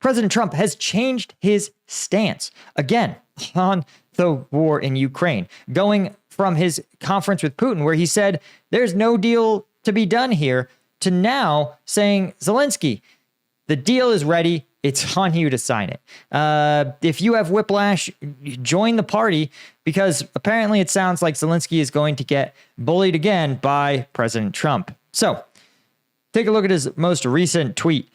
President Trump has changed his stance again on the war in Ukraine, going from his conference with Putin, where he said there's no deal to be done here, to now saying, Zelensky, the deal is ready. It's on you to sign it. If you have whiplash, join the party, because apparently it sounds like Zelensky is going to get bullied again by President Trump. So take a look at his most recent tweet,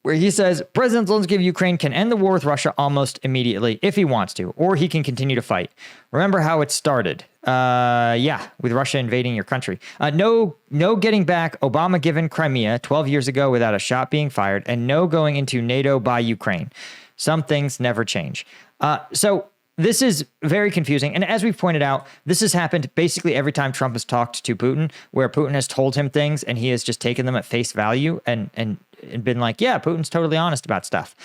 where he says, President Zelensky of Ukraine can end the war with Russia almost immediately if he wants to, or he can continue to fight. Remember how it started. With Russia invading your country. No getting back Obama given Crimea 12 years ago without a shot being fired, and no going into NATO by Ukraine. Some things never change. So this is very confusing. And as we've pointed out, this has happened basically every time Trump has talked to Putin, where Putin has told him things and he has just taken them at face value and been like, yeah, Putin's totally honest about stuff.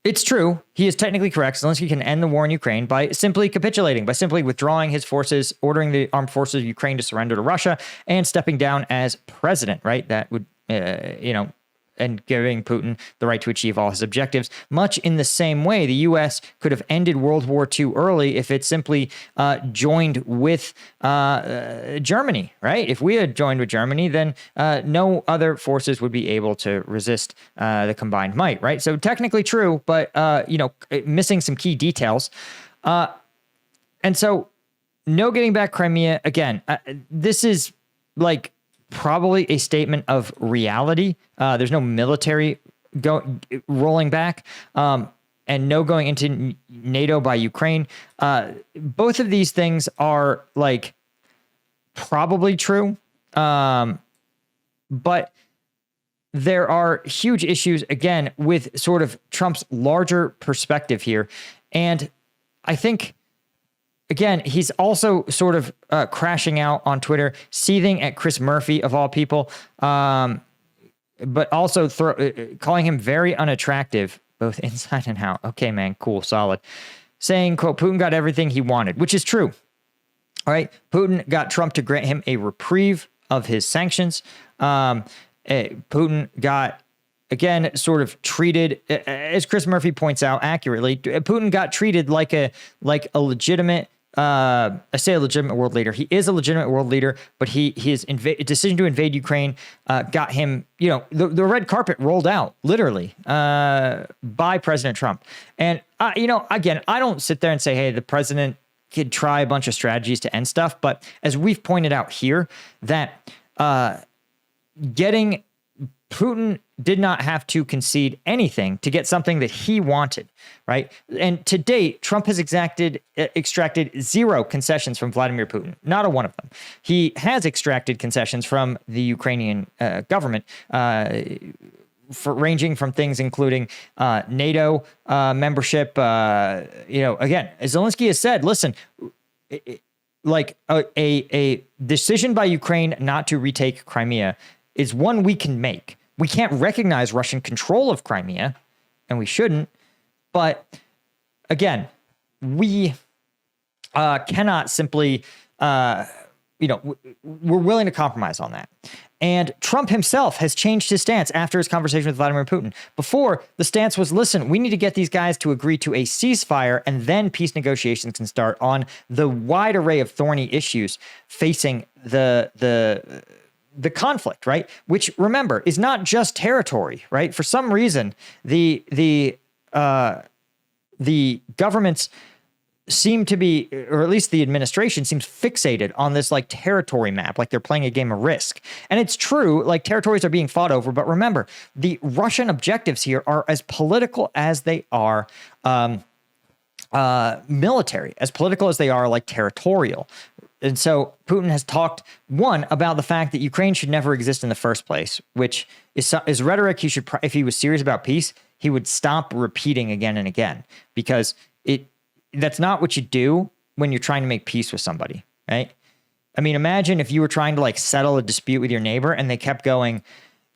It's true. He is technically correct. Zelensky can end the war in Ukraine by simply capitulating, by simply withdrawing his forces, ordering the armed forces of Ukraine to surrender to Russia, and stepping down as president, right? That would, and giving Putin the right to achieve all his objectives. Much in the same way, the U.S. could have ended World War II early if it simply joined with Germany, right? If we had joined with Germany, then no other forces would be able to resist the combined might, right? So technically true, but, missing some key details. And so no getting back Crimea, again, this is like probably a statement of reality. There's no military rolling back, and no going into NATO by Ukraine. Both of these things are like probably true, but there are huge issues again with sort of Trump's larger perspective here, and I think, again, he's also sort of crashing out on Twitter, seething at Chris Murphy, of all people, but also calling him very unattractive, both inside and out. Okay, man, cool, solid. Saying, quote, Putin got everything he wanted, which is true. All right, Putin got Trump to grant him a reprieve of his sanctions. Putin got, again, sort of treated, as Chris Murphy points out accurately, Putin got treated like a legitimate, I say a legitimate world leader. He is a legitimate world leader, but his decision to invade Ukraine got him, the red carpet rolled out, literally, by President Trump. And, again, I don't sit there and say, hey, the president could try a bunch of strategies to end stuff. But as we've pointed out here, that Putin did not have to concede anything to get something that he wanted, right? And to date, Trump has extracted 0 concessions from Vladimir Putin, not a one of them. He has extracted concessions from the Ukrainian government, ranging from things including NATO membership. Again, as Zelensky has said, listen, like a decision by Ukraine not to retake Crimea is one we can make. We can't recognize Russian control of Crimea, and we shouldn't. But again, we cannot simply, we're willing to compromise on that. And Trump himself has changed his stance after his conversation with Vladimir Putin. Before, the stance was, listen, we need to get these guys to agree to a ceasefire, and then peace negotiations can start on the wide array of thorny issues facing the conflict, right? Which, remember, is not just territory, right? For some reason, the governments seem to be, or at least the administration seems fixated on this like territory map, like they're playing a game of Risk. And it's true, like territories are being fought over, but remember, the Russian objectives here are as political as they are military, as political as they are like territorial. And so Putin has talked, one, about the fact that Ukraine should never exist in the first place, which is rhetoric he should, if he was serious about peace, he would stop repeating again and again, because that's not what you do when you're trying to make peace with somebody, right? I mean, imagine if you were trying to like settle a dispute with your neighbor and they kept going,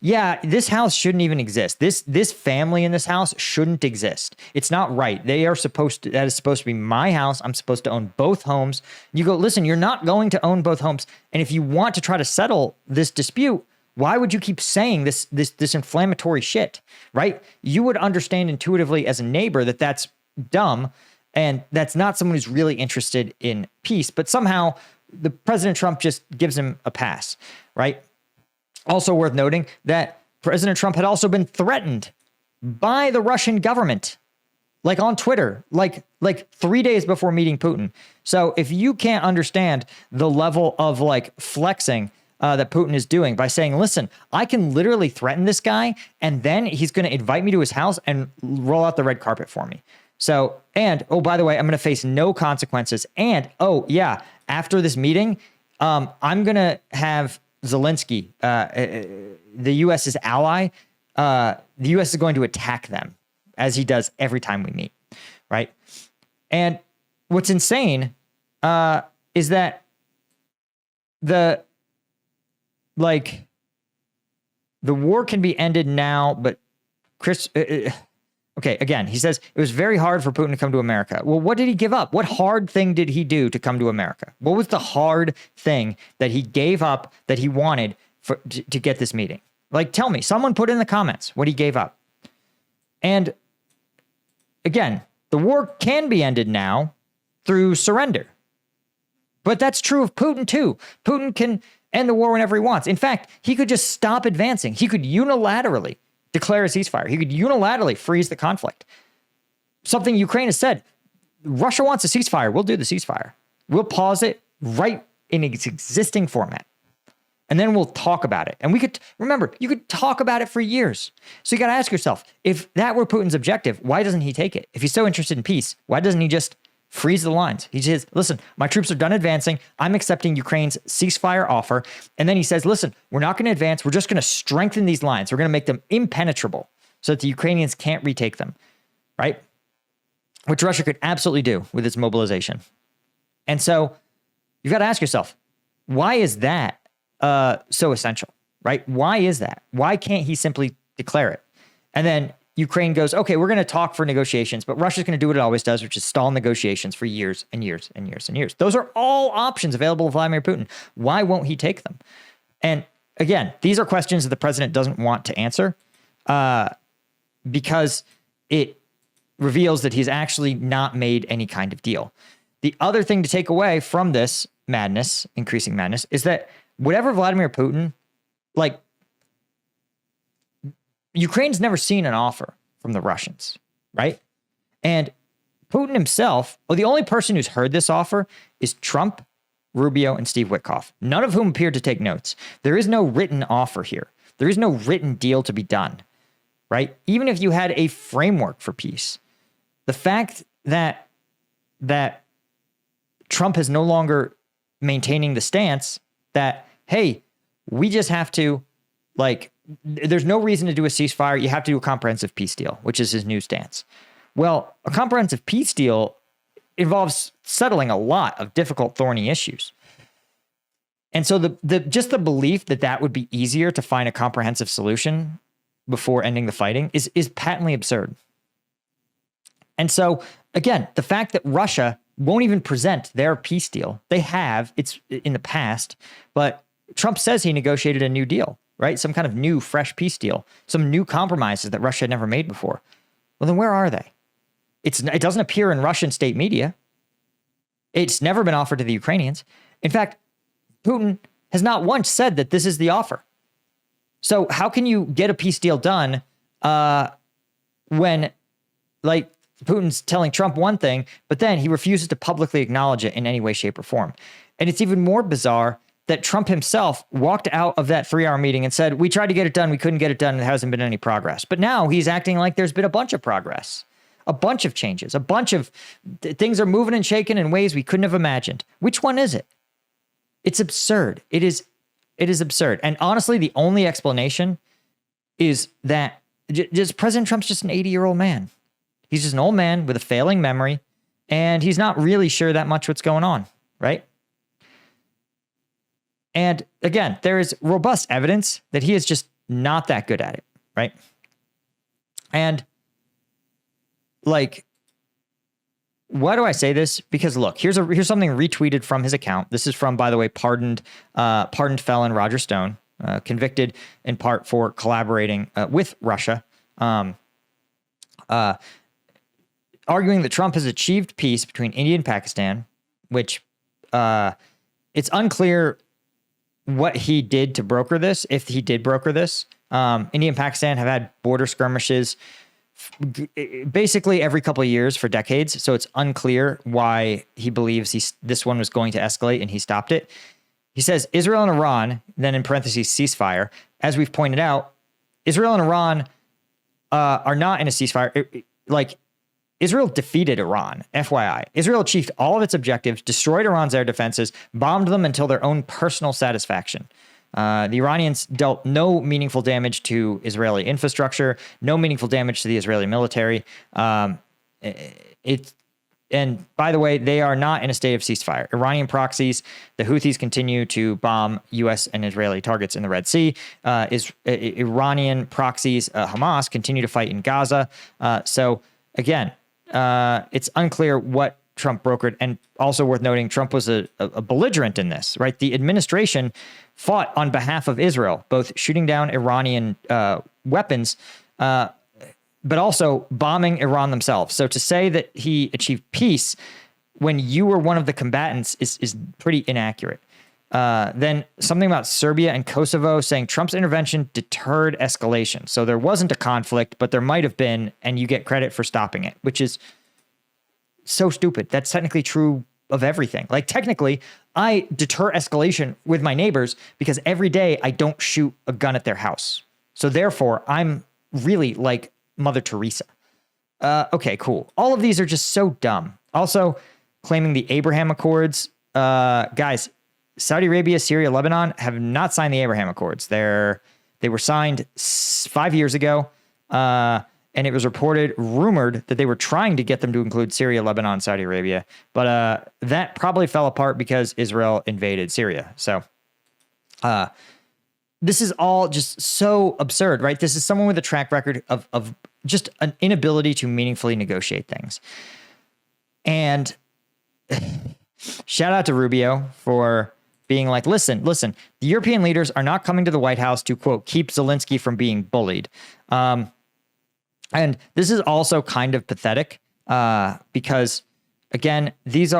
yeah, this house shouldn't even exist. This family in this house shouldn't exist. It's not right. That is supposed to be my house. I'm supposed to own both homes. You go, listen, you're not going to own both homes. And if you want to try to settle this dispute, Why would you keep saying this inflammatory shit, right? You would understand intuitively as a neighbor that that's dumb and that's not someone who's really interested in peace, but somehow the President Trump just gives him a pass, right? Also worth noting that President Trump had also been threatened by the Russian government, like on Twitter, like 3 days before meeting Putin. So if you can't understand the level of like flexing that Putin is doing by saying, listen, I can literally threaten this guy and then he's going to invite me to his house and roll out the red carpet for me. So, and, oh, by the way, I'm going to face no consequences. And, oh, yeah, after this meeting, I'm going to have Zelensky, the U.S.'s ally, the U.S. is going to attack them as he does every time we meet, right? And what's insane is that the war can be ended now, but okay, again, he says it was very hard for Putin to come to America. Well, what did he give up? What hard thing did he do to come to America? What was the hard thing that he gave up that he wanted to get this meeting? Like, tell me, someone put in the comments what he gave up. And again, the war can be ended now through surrender. But that's true of Putin too. Putin can end the war whenever he wants. In fact, he could just stop advancing. He could unilaterally declare a ceasefire. He could unilaterally freeze the conflict. Something Ukraine has said, Russia wants a ceasefire. We'll do the ceasefire. We'll pause it right in its existing format. And then we'll talk about it. And we could, remember, you could talk about it for years. So you got to ask yourself, if that were Putin's objective, why doesn't he take it? If he's so interested in peace, why doesn't he just freeze the lines? He says, listen, my troops are done advancing. I'm accepting Ukraine's ceasefire offer. And then he says, listen, we're not going to advance. We're just going to strengthen these lines. We're going to make them impenetrable so that the Ukrainians can't retake them, right? Which Russia could absolutely do with its mobilization. And so you've got to ask yourself, why is that so essential, right? Why is that? Why can't he simply declare it? And then Ukraine goes, okay, we're going to talk for negotiations, but Russia's going to do what it always does, which is stall negotiations for years and years and years and years. Those are all options available to Vladimir Putin. Why won't he take them? And again, these are questions that the president doesn't want to answer because it reveals that he's actually not made any kind of deal. The other thing to take away from this madness, increasing madness, is that whatever Vladimir Putin, like, Ukraine's never seen an offer from the Russians, right? And Putin himself, well, the only person who's heard this offer is Trump, Rubio, and Steve Witkoff, none of whom appeared to take notes. There is no written offer here. There is no written deal to be done, right? Even if you had a framework for peace, the fact that Trump is no longer maintaining the stance that, hey, we just have to, like, there's no reason to do a ceasefire. You have to do a comprehensive peace deal, which is his new stance. Well, a comprehensive peace deal involves settling a lot of difficult, thorny issues. And so just the belief that that would be easier to find a comprehensive solution before ending the fighting is patently absurd. And so, again, the fact that Russia won't even present their peace deal, they have, it's in the past, but Trump says he negotiated a new deal, right? Some kind of new, fresh peace deal, some new compromises that Russia had never made before. Well, then where are they? It doesn't appear in Russian state media. It's never been offered to the Ukrainians. In fact, Putin has not once said that this is the offer. So how can you get a peace deal done when, like, Putin's telling Trump one thing, but then he refuses to publicly acknowledge it in any way, shape, or form? And it's even more bizarre that Trump himself walked out of that 3-hour meeting and said, we tried to get it done, we couldn't get it done, and there hasn't been any progress. But now he's acting like there's been a bunch of progress, a bunch of changes, a bunch of things are moving and shaking in ways we couldn't have imagined. Which one is it? It's absurd. It is absurd. And honestly, the only explanation is that just President Trump's just an 80-year-old man. He's just an old man with a failing memory, and he's not really sure that much what's going on, right? And again, there is robust evidence that he is just not that good at it, right? And like, why do I say this? Because look, here's something retweeted from his account. This is from, by the way, pardoned felon Roger Stone, convicted in part for collaborating with Russia, arguing that Trump has achieved peace between India and Pakistan, which it's unclear what he did to broker this, if he did broker this. India and Pakistan have had border skirmishes basically every couple of years for decades, so it's unclear why he believes this one was going to escalate and he stopped it. He says Israel and Iran, then in parentheses, ceasefire. As we've pointed out, Israel and Iran are not in a ceasefire. Israel defeated Iran, FYI. Israel achieved all of its objectives, destroyed Iran's air defenses, bombed them until their own personal satisfaction. The Iranians dealt no meaningful damage to Israeli infrastructure, no meaningful damage to the Israeli military. And by the way, they are not in a state of ceasefire. Iranian proxies, the Houthis continue to bomb U.S. and Israeli targets in the Red Sea. Iranian proxies, Hamas, continue to fight in Gaza. So again, it's unclear what Trump brokered. And also worth noting, Trump was a belligerent in this, right? The administration fought on behalf of Israel, both shooting down Iranian weapons, but also bombing Iran themselves. So to say that he achieved peace when you were one of the combatants is pretty inaccurate. Then something about Serbia and Kosovo, saying Trump's intervention deterred escalation. So there wasn't a conflict, but there might have been, and you get credit for stopping it, which is so stupid. That's technically true of everything. Like, technically, I deter escalation with my neighbors because every day I don't shoot a gun at their house. So therefore, I'm really like Mother Teresa. Okay, cool. All of these are just so dumb. Also, claiming the Abraham Accords. Guys, Saudi Arabia, Syria, Lebanon have not signed the Abraham Accords. They were signed 5 years ago, and it was rumored that they were trying to get them to include Syria, Lebanon, Saudi Arabia. But that probably fell apart because Israel invaded Syria. So this is all just so absurd, right? This is someone with a track record of just an inability to meaningfully negotiate things. And shout out to Rubio for being like, listen, the European leaders are not coming to the White House to, quote, keep Zelensky from being bullied. And this is also kind of pathetic because, again, this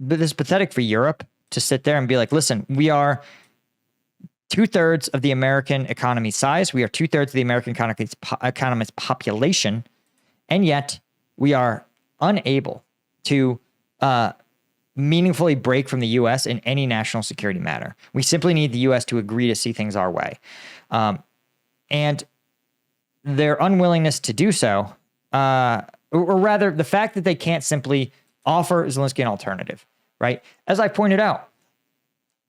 is pathetic for Europe to sit there and be like, listen, we are 2/3 of the American economy size. We are 2/3 of the American economy's population. And yet we are unable to meaningfully break from the U.S. in any national security matter. We simply need the U.S. to agree to see things our way. And their unwillingness to do so, or rather the fact that they can't simply offer Zelensky an alternative, right? As I pointed out,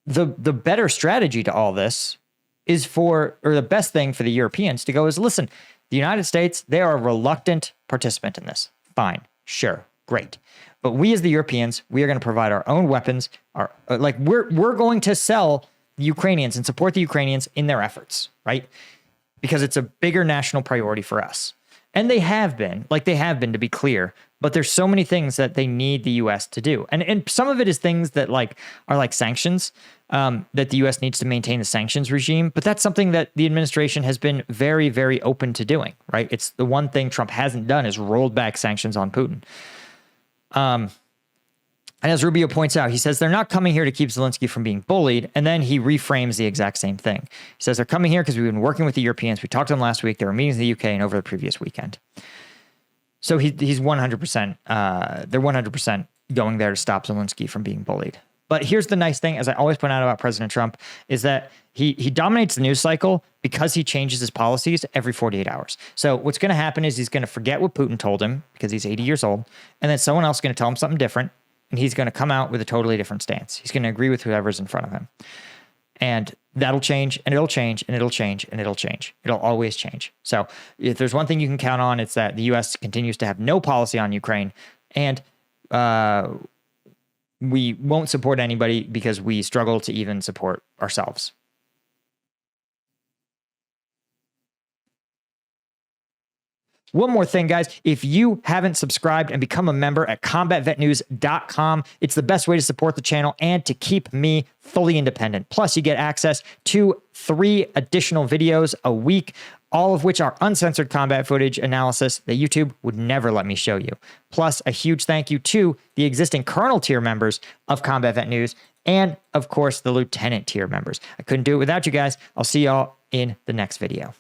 the better strategy to all this is the best thing for the Europeans to go is, listen, the United States, they are a reluctant participant in this. Fine, sure, great. But we as the Europeans, we are going to provide our own weapons. We're going to sell the Ukrainians and support the Ukrainians in their efforts, right? Because it's a bigger national priority for us. And they have been, to be clear, but there's so many things that they need the U.S. to do. And some of it is things that are like sanctions, that the U.S. needs to maintain the sanctions regime. But that's something that the administration has been very, very open to doing, right? It's the one thing Trump hasn't done is rolled back sanctions on Putin. And as Rubio points out, he says they're not coming here to keep Zelensky from being bullied. And then he reframes the exact same thing. He says they're coming here because we've been working with the Europeans. We talked to them last week. There were meetings in the UK and over the previous weekend. So he's 100%. They're 100% going there to stop Zelensky from being bullied. But here's the nice thing, as I always point out about President Trump, is that he dominates the news cycle because he changes his policies every 48 hours. So what's going to happen is he's going to forget what Putin told him because he's 80 years old. And then someone else is going to tell him something different. And he's going to come out with a totally different stance. He's going to agree with whoever's in front of him. And that'll change, and it'll change, and it'll change, and it'll change. It'll always change. So if there's one thing you can count on, it's that the U.S. continues to have no policy on Ukraine. And we won't support anybody because we struggle to even support ourselves. One more thing, guys. If you haven't subscribed and become a member at combatvetnews.com, it's the best way to support the channel and to keep me fully independent. Plus, you get access to 3 additional videos a week, all of which are uncensored combat footage analysis that YouTube would never let me show you. Plus, a huge thank you to the existing Colonel tier members of Combat Vet News and, of course, the Lieutenant tier members. I couldn't do it without you guys. I'll see y'all in the next video.